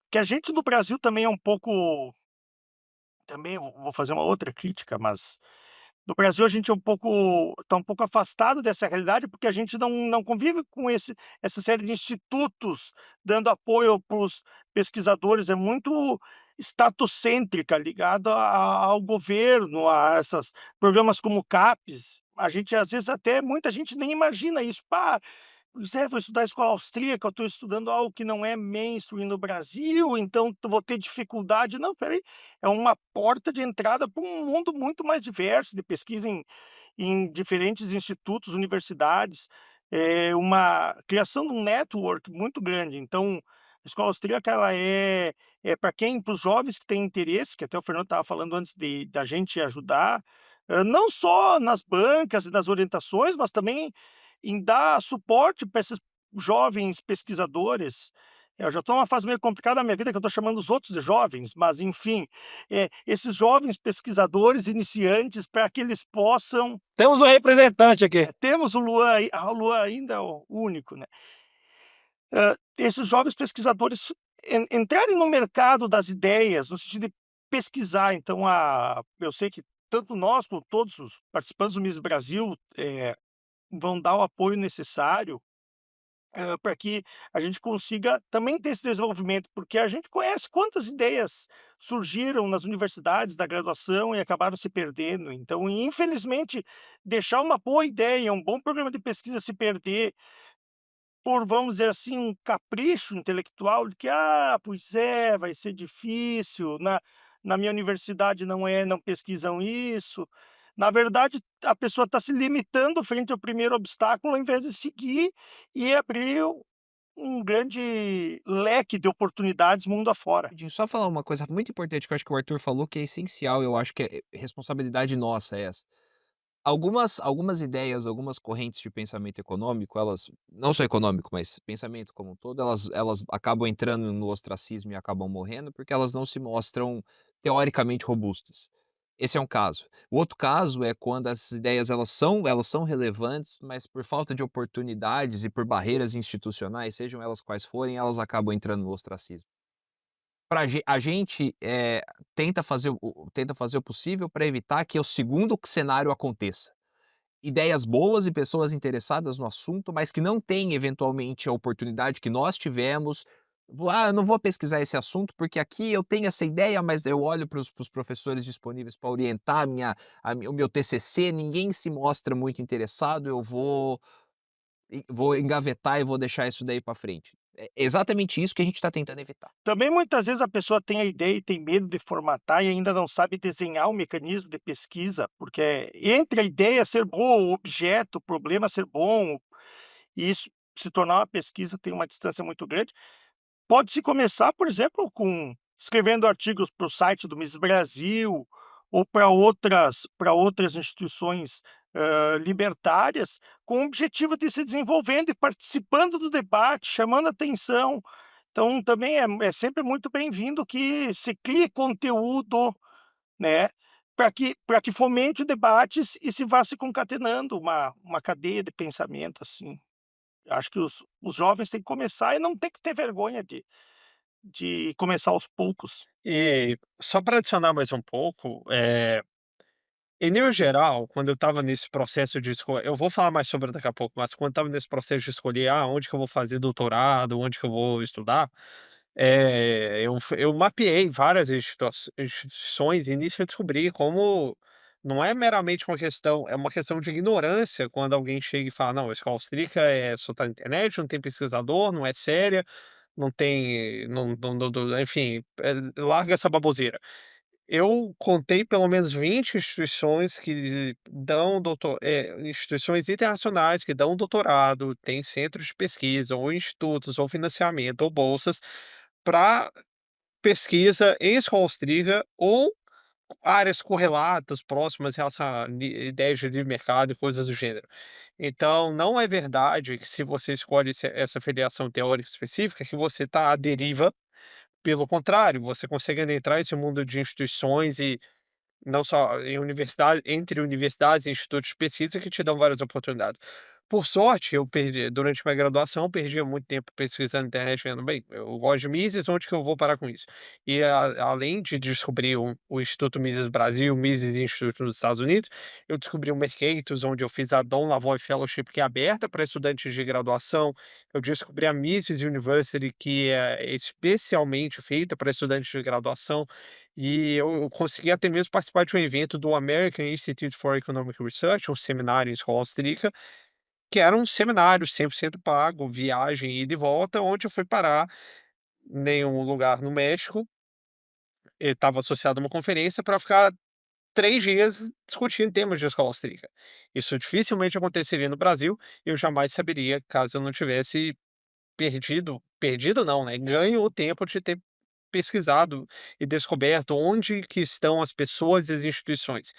que a gente no Brasil também é um pouco, também eu vou fazer uma outra crítica, mas no Brasil a gente é um pouco está um pouco afastado dessa realidade, porque a gente não convive com essa série de institutos dando apoio para os pesquisadores, é muito estatocêntrica, ligada ao governo, a esses programas como o CAPES. A gente, às vezes, até muita gente nem imagina isso. "Pá, pois é, vou estudar escola austríaca, eu estou estudando algo que não é mainstream no Brasil, então vou ter dificuldade". Não, espera aí, é uma porta de entrada para um mundo muito mais diverso de pesquisa em diferentes institutos, universidades, é uma criação de um network muito grande. Então, a escola austríaca ela para quem, para os jovens que têm interesse, que até o Fernando estava falando antes de da gente ajudar, não só nas bancas e nas orientações, mas também em dar suporte para esses jovens pesquisadores. Eu já estou numa fase meio complicada da minha vida, que eu estou chamando os outros de jovens, mas enfim, esses jovens pesquisadores iniciantes para que eles possam. Temos um representante aqui. Temos o Luan aí, o Luan ainda é o único, né. Esses jovens pesquisadores entrarem no mercado das ideias, no sentido de pesquisar. Então eu sei que tanto nós como todos os participantes do Miss Brasil, vão dar o apoio necessário, para que a gente consiga também ter esse desenvolvimento, porque a gente conhece quantas ideias surgiram nas universidades da graduação e acabaram se perdendo. Então, infelizmente, deixar uma boa ideia, um bom programa de pesquisa se perder por, vamos dizer assim, um capricho intelectual de que: "Ah, pois é, vai ser difícil, na minha universidade não pesquisam isso". Na verdade, a pessoa está se limitando frente ao primeiro obstáculo, ao invés de seguir e abrir um grande leque de oportunidades mundo afora. Rapidinho, só falar uma coisa muito importante que eu acho que o Arthur falou que é essencial, eu acho que é responsabilidade nossa essa. Algumas ideias, algumas correntes de pensamento econômico, elas não só econômico, mas pensamento como um todo, elas acabam entrando no ostracismo e acabam morrendo, porque elas não se mostram teoricamente robustas. Esse é um caso. O outro caso é quando essas ideias elas são relevantes, mas por falta de oportunidades e por barreiras institucionais, sejam elas quais forem, elas acabam entrando no ostracismo. A gente, tenta fazer o possível para evitar que o segundo cenário aconteça. Ideias boas e pessoas interessadas no assunto, mas que não têm eventualmente a oportunidade que nós tivemos. Eu não vou pesquisar esse assunto, porque aqui eu tenho essa ideia, mas eu olho para os professores disponíveis para orientar o meu TCC, ninguém se mostra muito interessado, eu vou engavetar e vou deixar isso daí para frente. É exatamente isso que a gente está tentando evitar. Também muitas vezes a pessoa tem a ideia e tem medo de formatar e ainda não sabe desenhar o mecanismo de pesquisa, porque entre a ideia ser boa, o objeto, o problema ser bom, e isso se tornar uma pesquisa tem uma distância muito grande. Pode-se começar, por exemplo, com escrevendo artigos para o site do Miss Brasil ou para outras instituições, libertárias, com o objetivo de se desenvolvendo e participando do debate, chamando atenção. Então também é sempre muito bem-vindo que se crie conteúdo, né, para que fomente o debate e se vá se concatenando uma cadeia de pensamento, assim. Acho que os jovens têm que começar e não tem que ter vergonha de começar aos poucos. E só para adicionar mais um pouco, em nível geral, quando eu estava nesse processo de escolha, eu vou falar mais sobre daqui a pouco, mas quando eu estava nesse processo de escolher, onde que eu vou fazer doutorado, onde que eu vou estudar, Eu mapeei várias instituições e nisso eu descobri como não é meramente uma questão, é uma questão de ignorância quando alguém chega e fala: "Não, a escola austríaca só tá na internet, não tem pesquisador, não é séria, não tem enfim, larga essa baboseira". Eu contei pelo menos 20 instituições que dão instituições internacionais que dão doutorado, tem centros de pesquisa, ou institutos, ou financiamento, ou bolsas para pesquisa em escola austríaca ou áreas correlatas, próximas em relação a ideias de livre mercado e coisas do gênero. Então, não é verdade que se você escolhe essa filiação teórica específica, que você está à deriva. Pelo contrário, você consegue adentrar esse mundo de instituições e não só em universidade entre universidades e institutos de pesquisa que te dão várias oportunidades. Por sorte, eu perdi durante minha graduação, eu perdia muito tempo pesquisando na internet, vendo: "Bem, eu gosto de Mises, onde que eu vou parar com isso?". E além de descobrir o Instituto Mises Brasil, o Mises Institute nos Estados Unidos, eu descobri o Mercatus, onde eu fiz a Dom Lavoie Fellowship, que é aberta para estudantes de graduação. Eu descobri a Mises University, que é especialmente feita para estudantes de graduação. E eu consegui até mesmo participar de um evento do American Institute for Economic Research, um seminário em escola austríaca, que era um seminário 100% pago, viagem ida e volta, onde eu fui parar em um lugar no México. Ele estava associado a uma conferência para ficar 3 dias discutindo temas de escola austríaca. Isso dificilmente aconteceria no Brasil, e eu jamais saberia caso eu não tivesse perdido não, né, ganho o tempo de ter pesquisado e descoberto onde que estão as pessoas e as instituições.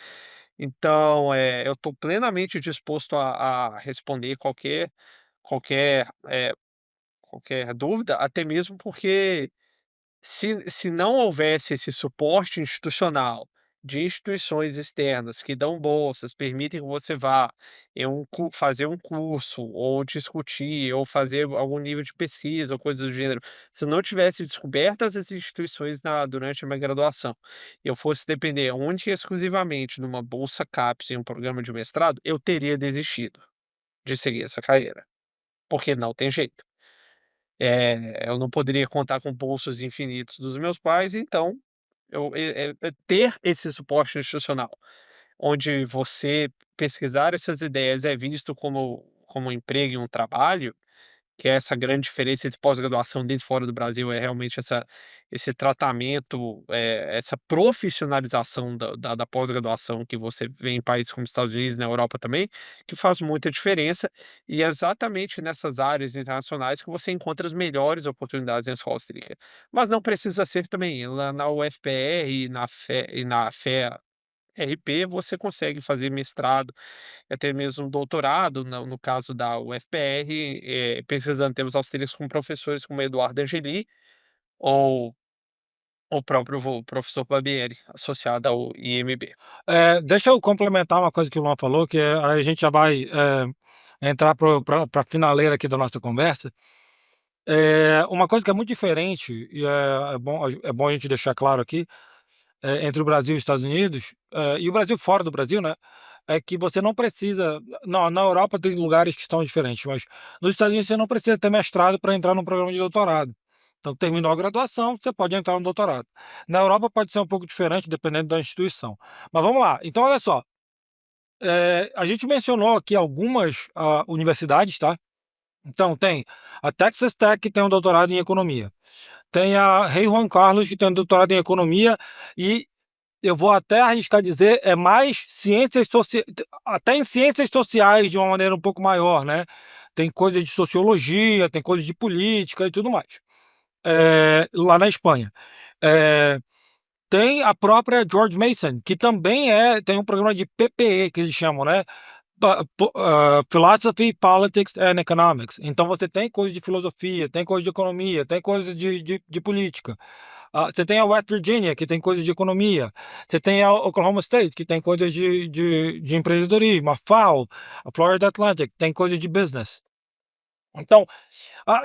Então, eu estou plenamente disposto a responder qualquer, qualquer dúvida, até mesmo porque se não houvesse esse suporte institucional de instituições externas que dão bolsas, permitem que você vá fazer um curso, ou discutir, ou fazer algum nível de pesquisa, ou coisa do gênero, se eu não tivesse descoberto essas instituições durante a minha graduação, e eu fosse depender única e exclusivamente de uma bolsa CAPES em um programa de mestrado, eu teria desistido de seguir essa carreira, porque não tem jeito. Eu não poderia contar com bolsas infinitos dos meus pais, então ter esse suporte institucional, onde você pesquisar essas ideias é visto como um emprego e um trabalho, que é essa grande diferença entre pós-graduação dentro e fora do Brasil, é realmente esse tratamento, essa profissionalização da pós-graduação que você vê em países como Estados Unidos e na Europa também, que faz muita diferença, e é exatamente nessas áreas internacionais que você encontra as melhores oportunidades em escola austríaca. Mas não precisa ser também, lá na UFPR e na FEA-RP você consegue fazer mestrado, até mesmo doutorado, no caso da UFPR, pesquisando temas austríacos com professores como Eduardo Angeli ou o próprio professor Barbieri, associado ao IMB. Deixa eu complementar uma coisa que o Luan falou, que aí a gente já vai entrar para a finaleira aqui da nossa conversa. Uma coisa que é muito diferente, e é bom a gente deixar claro aqui, entre o Brasil e os Estados Unidos, e o Brasil fora do Brasil, né? É que você não precisa. Não, na Europa tem lugares que estão diferentes, mas nos Estados Unidos você não precisa ter mestrado para entrar num programa de doutorado. Então, terminou a graduação, você pode entrar no doutorado. Na Europa pode ser um pouco diferente, dependendo da instituição. Mas vamos lá. Então, olha só. A gente mencionou aqui algumas universidades, tá? Então, tem a Texas Tech, que tem um doutorado em economia. Tem a Rei Juan Carlos, que tem um doutorado em economia, e eu vou até arriscar dizer, é mais ciências sociais, até em ciências sociais de uma maneira um pouco maior, né? Tem coisa de sociologia, tem coisa de política e tudo mais. Lá na Espanha. Tem a própria George Mason, que também tem um programa de PPE, que eles chamam, né? Philosophy, Politics and Economics. Então você tem coisa de filosofia, tem coisa de economia, tem coisa de política. Você tem a West Virginia, que tem coisa de economia. Você tem a Oklahoma State, que tem coisas de empreendedorismo. A FAO, a Florida Atlantic, tem coisas de business. Então,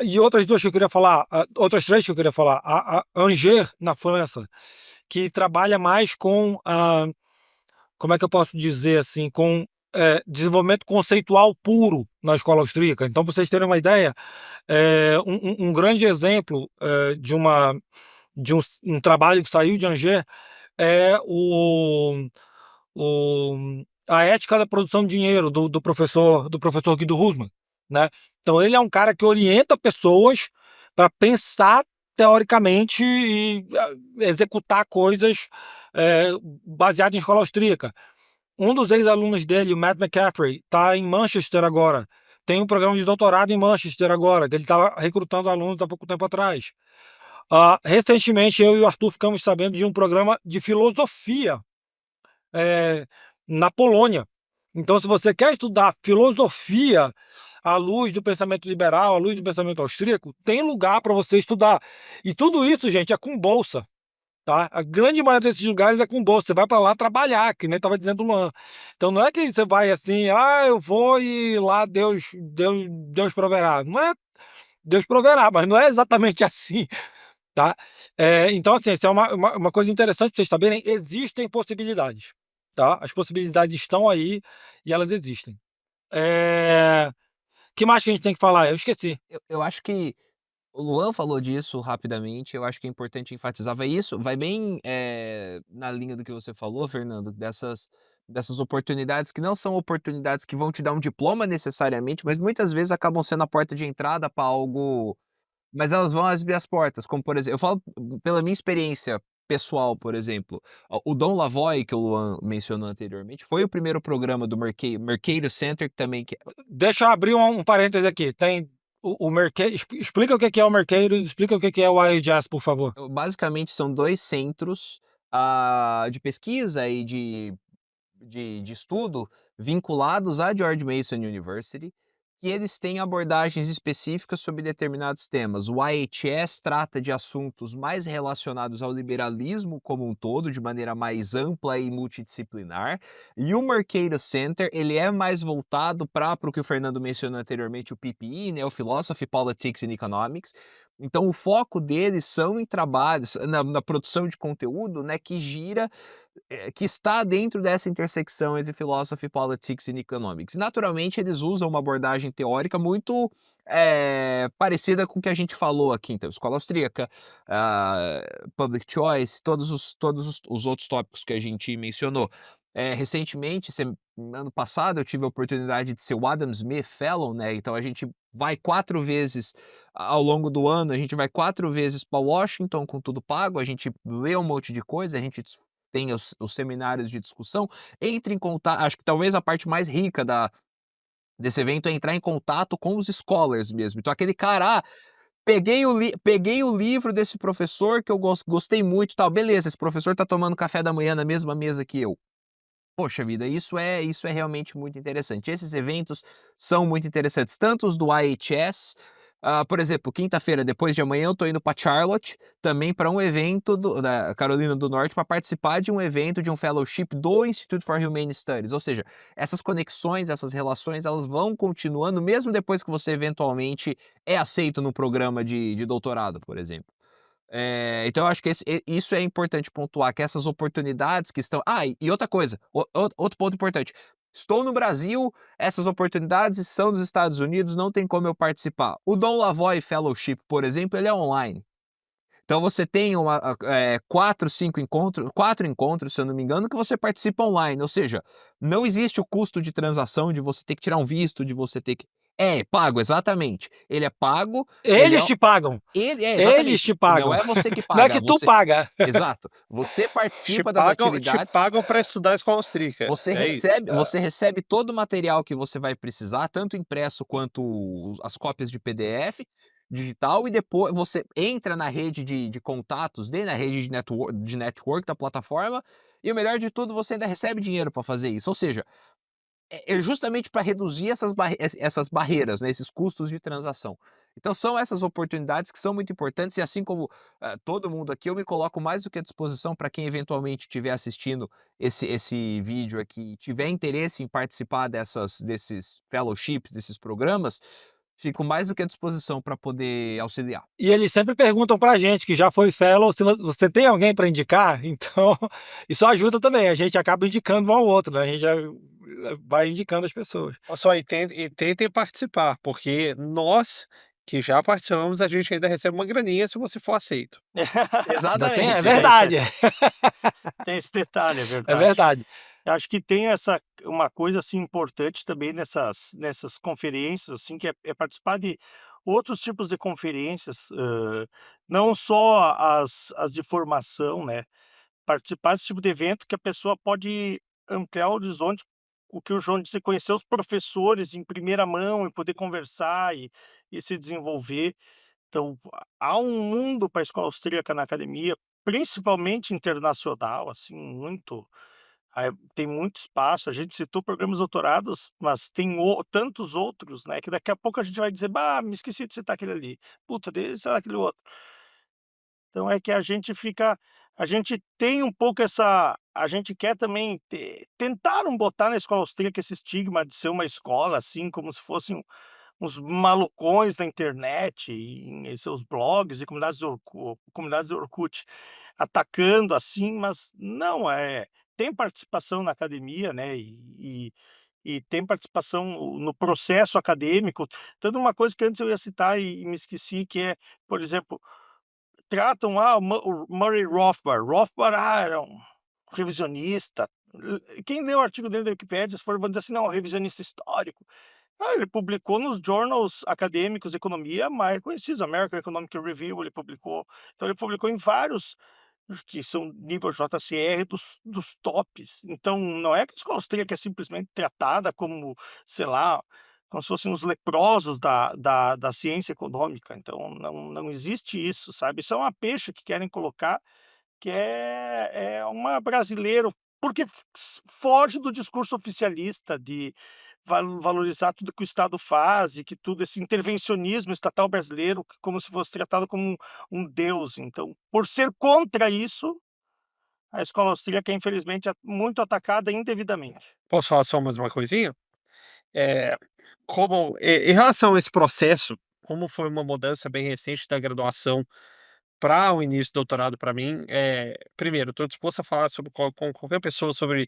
e outras duas que eu queria falar, outras três que eu queria falar. A Angers, na França, que trabalha mais com, como é que eu posso dizer assim, com desenvolvimento conceitual puro na escola austríaca. Então, para vocês terem uma ideia, um grande exemplo de um trabalho que saiu de Angers é a ética da produção de dinheiro do professor Guido Husman, né? Então ele é um cara que orienta pessoas para pensar teoricamente e executar coisas baseadas em escola austríaca. Um dos ex-alunos dele, o Matt McCaffrey, está em Manchester agora. Tem um programa de doutorado em Manchester agora, que ele estava recrutando alunos há pouco tempo atrás. Recentemente, eu e o Arthur ficamos sabendo de um programa de filosofia na Polônia. Então, se você quer estudar filosofia à luz do pensamento liberal, à luz do pensamento austríaco, tem lugar para você estudar. E tudo isso, gente, é com bolsa. Tá? A grande maioria desses lugares é com bolsa. Você vai para lá trabalhar, que nem estava dizendo o Luan. Então não é que você vai assim, eu vou e lá Deus proverá. Não é Deus proverá, mas não é exatamente assim. Tá? Então, assim, isso é uma coisa interessante para vocês saberem. Existem possibilidades. Tá? As possibilidades estão aí e elas existem. Que mais que a gente tem que falar? Eu esqueci. Eu acho que o Luan falou disso rapidamente, eu acho que é importante enfatizar, vai bem, na linha do que você falou, Fernando, dessas oportunidades que não são oportunidades que vão te dar um diploma necessariamente, mas muitas vezes acabam sendo a porta de entrada para algo, mas elas vão abrir as portas, como por exemplo, eu falo pela minha experiência pessoal, por exemplo, o Dom Lavoie, que o Luan mencionou anteriormente, foi o primeiro programa do Mercator Center, que também Deixa eu abrir um parêntese aqui. Tem o Mercator. Explica o que é o Mercator e explica o que é o IHS, por favor. basicamente são 2 centros, de pesquisa e de estudo vinculados à George Mason University, que eles têm abordagens específicas sobre determinados temas. O IHS trata de assuntos mais relacionados ao liberalismo como um todo, de maneira mais ampla e multidisciplinar, e o Mercator Center, ele é mais voltado para o que o Fernando mencionou anteriormente, o PPE, né, o Philosophy, Politics and Economics. Então o foco deles são em trabalhos, na produção de conteúdo, né, que gira que está dentro dessa intersecção entre philosophy, politics e economics. Naturalmente, eles usam uma abordagem teórica muito parecida com o que a gente falou aqui, então, escola austríaca, public choice, todos os outros tópicos que a gente mencionou. Recentemente, ano passado, eu tive a oportunidade de ser o Adam Smith Fellow, né? Então a gente vai 4 vezes ao longo do ano, a gente vai 4 vezes para Washington com tudo pago, a gente lê um monte de coisa, a gente tem os seminários de discussão, entre em contato, acho que talvez a parte mais rica desse evento é entrar em contato com os scholars mesmo. Então aquele cara, peguei o livro desse professor que eu gostei muito, tal, beleza, esse professor tá tomando café da manhã na mesma mesa que eu. Poxa vida, isso é realmente muito interessante. Esses eventos são muito interessantes, tanto os do IHS, por exemplo, quinta-feira, depois de amanhã, eu tô indo para Charlotte, também para um evento da Carolina do Norte, para participar de um evento, de um fellowship do Institute for Humane Studies. Ou seja, essas conexões, essas relações, elas vão continuando, mesmo depois que você eventualmente é aceito no programa de doutorado, por exemplo. Então eu acho que isso é importante pontuar, que essas oportunidades que estão... e outra coisa, outro ponto importante. Estou no Brasil, essas oportunidades são dos Estados Unidos, não tem como eu participar. O Dom Lavoie Fellowship, por exemplo, ele é online. Então você tem 4 encontros, se eu não me engano, que você participa online. Ou seja, não existe o custo de transação, de você ter que tirar um visto, de você ter que... pago, exatamente. Ele é pago. Eles te pagam. Exatamente. Eles te pagam. Não é você que paga. Não é que tu paga. Exato. Você participa das atividades. Te pagam para estudar a escola austríaca. Você recebe todo o material que você vai precisar, tanto impresso quanto as cópias de PDF digital, e depois você entra na rede de contatos dele, na rede de network da plataforma, e o melhor de tudo, você ainda recebe dinheiro para fazer isso. Ou seja, é justamente para reduzir essas barreiras, né, esses custos de transação. Então são essas oportunidades que são muito importantes, e assim como todo mundo aqui, eu me coloco mais do que à disposição para quem eventualmente estiver assistindo esse vídeo aqui, tiver interesse em participar desses fellowships, desses programas, fico mais do que à disposição para poder auxiliar. E eles sempre perguntam pra gente que já foi fellow, se você tem alguém para indicar, então isso ajuda também, a gente acaba indicando um ao outro, né? A gente já vai indicando as pessoas. Olha só, e tentem participar, porque nós que já participamos, a gente ainda recebe uma graninha se você for aceito. Ainda tem, é Exatamente. verdade. Tem esse detalhe, é É verdade. verdade. Eu acho que tem uma coisa assim importante também nessas conferências, assim, que é participar de outros tipos de conferências, não só as de formação, né? Participar desse tipo de evento que a pessoa pode ampliar o horizonte, o que o João disse, conhecer os professores em primeira mão e poder conversar e se desenvolver. Então, há um mundo para a escola austríaca na academia, principalmente internacional, assim, muito. Tem muito espaço. A gente citou programas doutorados, mas tem tantos outros, né? Que daqui a pouco a gente vai dizer, bah, me esqueci de citar aquele ali. Puta, desse era aquele outro. Então é que a gente tem um pouco a gente quer também tentaram botar na escola austríaca esse estigma de ser uma escola, assim, como se fossem uns malucões da internet, em seus blogs e comunidades do Orkut, atacando assim, mas não, tem participação na academia, né, e tem participação no processo acadêmico. Tanto uma coisa que antes eu ia citar e me esqueci, que é, por exemplo, tratam, o Murray Rothbard, era um revisionista. Quem lê o artigo dele da Wikipédia, se for, vão dizer assim: "Não, revisionista histórico". Ele publicou nos journals acadêmicos de economia mais conhecidos, American Economic Review, ele publicou. Então ele publicou em vários que são nível JCR dos tops. Então não é que a escola austríaca é simplesmente tratada como, sei lá, como se fossem os leprosos da ciência econômica. Então não existe isso, sabe? Isso é uma peixe que querem colocar, que é uma brasileiro, porque foge do discurso oficialista de valorizar tudo que o Estado faz e que tudo esse intervencionismo estatal brasileiro, como se fosse tratado como um deus. Então, por ser contra isso, a escola austríaca é infelizmente muito atacada indevidamente. Posso falar só mais uma coisinha? Eh, em relação a esse processo, como foi uma mudança bem recente da graduação para o início do doutorado para mim, primeiro, estou disposto a falar com qualquer pessoa sobre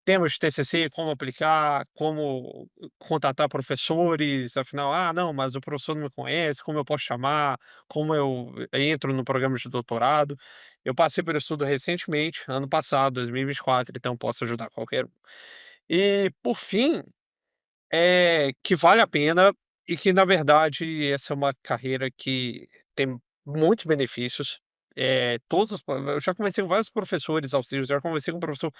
temas de TCC, como aplicar, como contatar professores, afinal, não, mas o professor não me conhece, como eu posso chamar, como eu entro no programa de doutorado. Eu passei por estudo recentemente, ano passado, 2024, então posso ajudar qualquer um. E, por fim, que vale a pena e que, na verdade, essa é uma carreira que tem muitos benefícios. Eu já conversei com vários professores austríacos, já conversei com o professor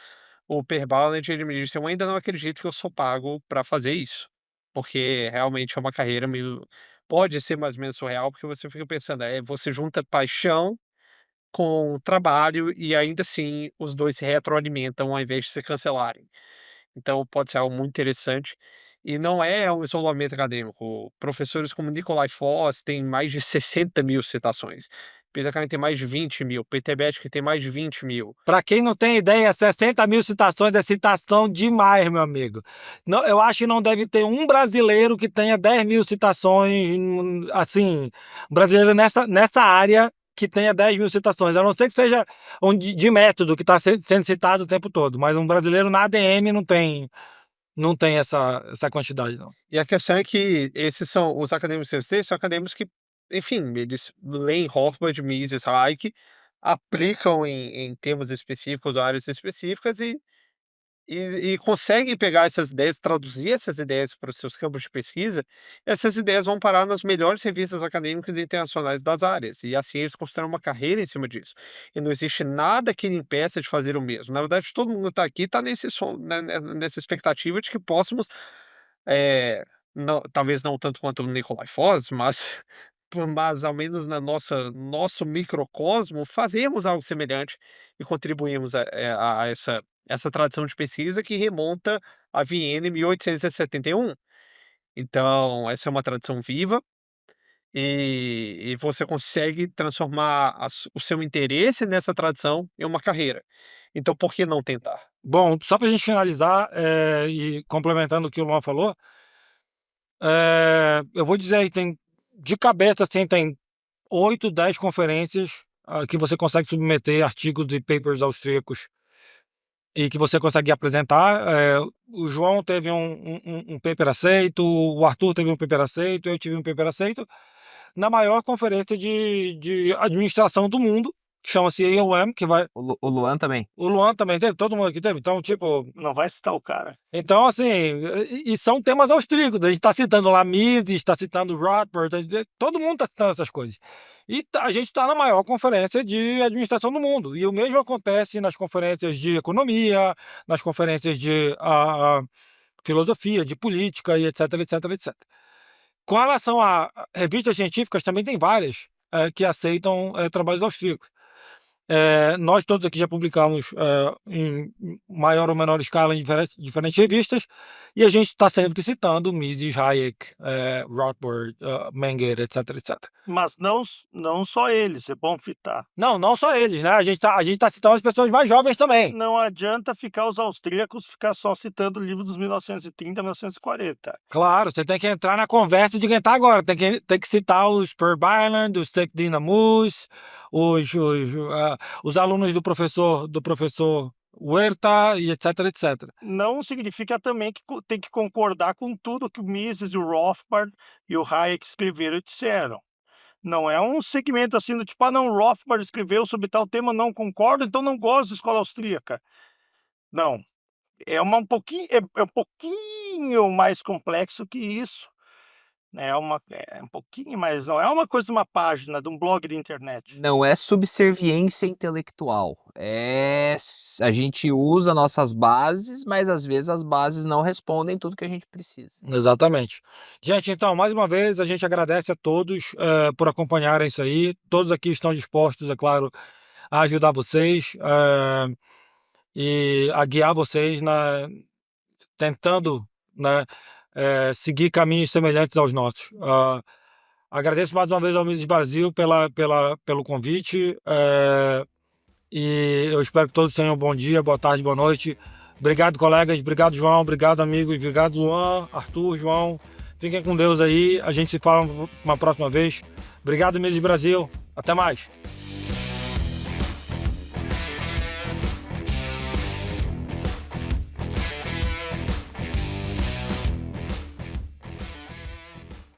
o Per Ballard, ele me disse: "Eu ainda não acredito que eu sou pago para fazer isso", porque realmente é uma carreira meio pode ser mais ou menos surreal, porque você fica pensando, você junta paixão com trabalho e ainda assim os 2 se retroalimentam ao invés de se cancelarem. Então pode ser algo muito interessante. E não é um isolamento acadêmico. Professores como Nikolai Foss têm mais de 60.000 citações. Peter Kahn tem mais de 20.000. Peter Beck tem mais de 20.000. Para quem não tem ideia, 60.000 citações é citação demais, meu amigo. Não, eu acho que não deve ter um brasileiro que tenha 10.000 citações, assim, brasileiro nessa área que tenha 10.000 citações, a não ser que seja um de método que está sendo citado o tempo todo, mas um brasileiro na ADM não tem essa quantidade, não. E a questão é que esses são os acadêmicos que são acadêmicos que, enfim, eles leem Rothbard, Mises, Hayek, aplicam em temas específicos ou áreas específicas e conseguem pegar essas ideias, traduzir essas ideias para os seus campos de pesquisa, essas ideias vão parar nas melhores revistas acadêmicas internacionais das áreas, e assim eles construíram uma carreira em cima disso. E não existe nada que lhe impeça de fazer o mesmo. Na verdade, todo mundo está aqui, está nessa expectativa de que possamos, talvez não tanto quanto o Nikolai Foz, mas, mas ao menos na nosso microcosmo, fazemos algo semelhante e contribuímos a essa tradição de pesquisa que remonta a Viena em 1871. Então, essa é uma tradição viva e você consegue transformar o seu interesse nessa tradição em uma carreira. Então, por que não tentar? Bom, só para a gente finalizar, e complementando o que o Luan falou, eu vou dizer aí, tem de cabeça, assim, tem 8, 10 conferências que você consegue submeter artigos e papers austríacos e que você consegue apresentar. O João teve um paper aceito, o Arthur teve um paper aceito, eu tive um paper aceito, na maior conferência de administração do mundo, que chama-se AOM, que vai... O Luan também. O Luan também teve, todo mundo aqui teve. Então, tipo... Não vai citar o cara. Então, assim, e são temas austríacos. A gente está citando lá Mises, está citando Rothbard, todo mundo está citando essas coisas. E a gente está na maior conferência de administração do mundo. E o mesmo acontece nas conferências de economia, nas conferências de filosofia, de política, e etc, etc, etc. Com relação a revistas científicas, também tem várias que aceitam trabalhos austríacos. Nós todos aqui já publicamos em maior ou menor escala em diferentes revistas, e a gente está sempre citando Mises, Hayek, Rothbard, Menger, etc, etc. Mas não só eles, é bom citar. Não só eles, né? A gente tá citando as pessoas mais jovens também. Não adianta ficar os austríacos ficar só citando o livro dos 1930, 1940. Claro, você tem que entrar na conversa de quem está agora. Tem que citar os Per Byland, os Tek Dinamus, os alunos do professor Huerta, e etc, etc. Não significa também que tem que concordar com tudo que o Mises, o Rothbard e o Hayek escreveram e disseram. Não é um segmento assim do tipo, não, o Rothbard escreveu sobre tal tema, não concordo, então não gosto da escola austríaca. Não, é um pouquinho mais complexo que isso. É um pouquinho, mas não é uma coisa de uma página, de um blog de internet. Não é subserviência intelectual. A gente usa nossas bases, mas às vezes as bases não respondem tudo que a gente precisa. Exatamente. Gente, então, mais uma vez, a gente agradece a todos por acompanharem isso aí. Todos aqui estão dispostos, é claro, a ajudar vocês e a guiar vocês tentando, né, seguir caminhos semelhantes aos nossos. Agradeço mais uma vez ao Mises Brasil pelo convite e eu espero que todos tenham um bom dia, boa tarde, boa noite. Obrigado, colegas, obrigado, João, obrigado, amigos, obrigado, Luan, Arthur, João. Fiquem com Deus aí, a gente se fala uma próxima vez. Obrigado, Mises Brasil, até mais.